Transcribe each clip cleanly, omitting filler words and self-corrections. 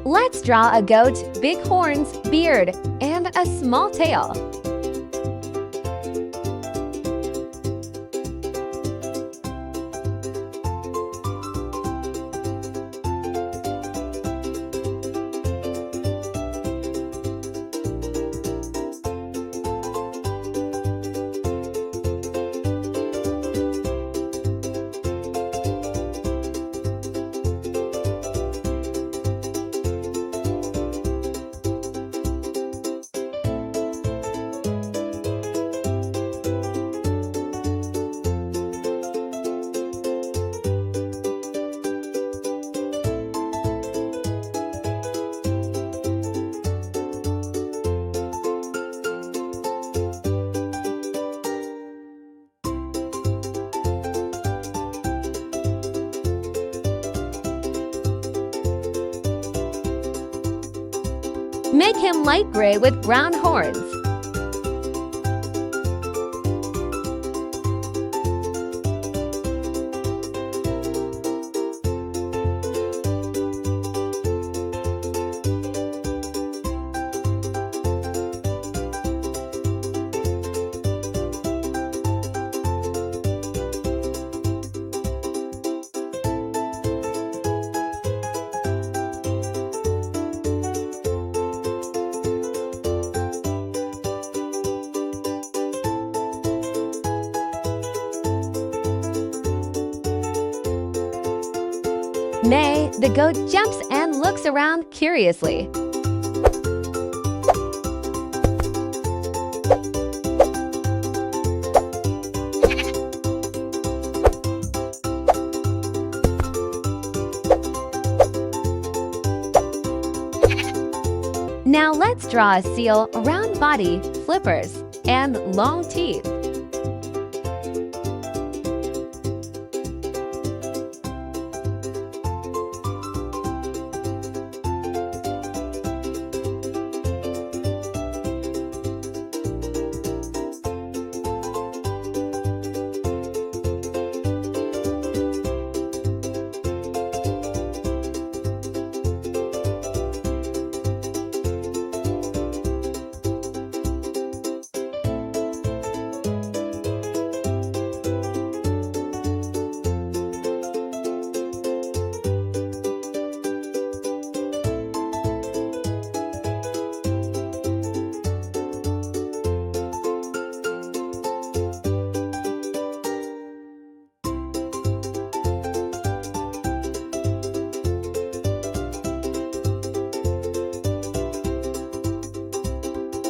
Let's draw a goat, big horns, beard, and a small tail. Make him light gray with brown horns. May, the goat jumps and looks around curiously. Now let's draw a seal, round body, flippers, and long teeth.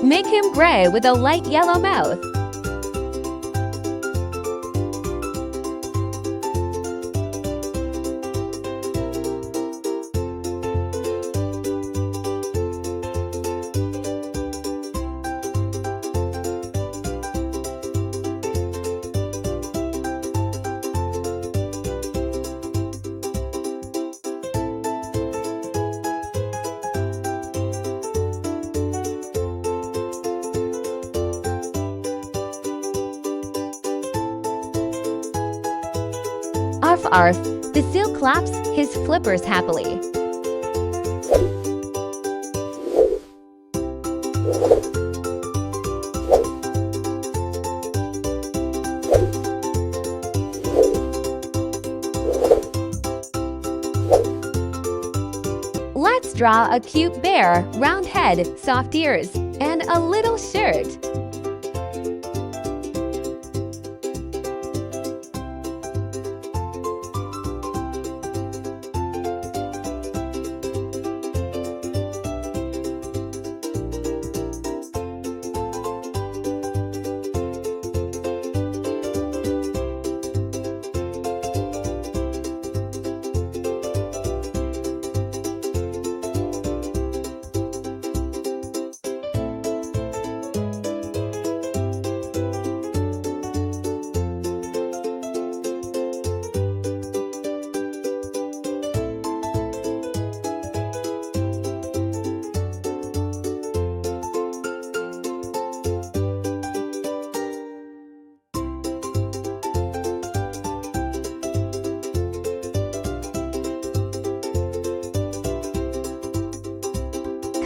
Make him gray with a light yellow mouth. Arf arf, the seal claps his flippers happily. Let's draw a cute bear, round head, soft ears, and a little shirt.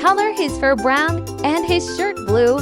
color his fur brown and his shirt blue.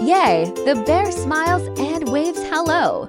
Yay! The bear smiles and waves hello.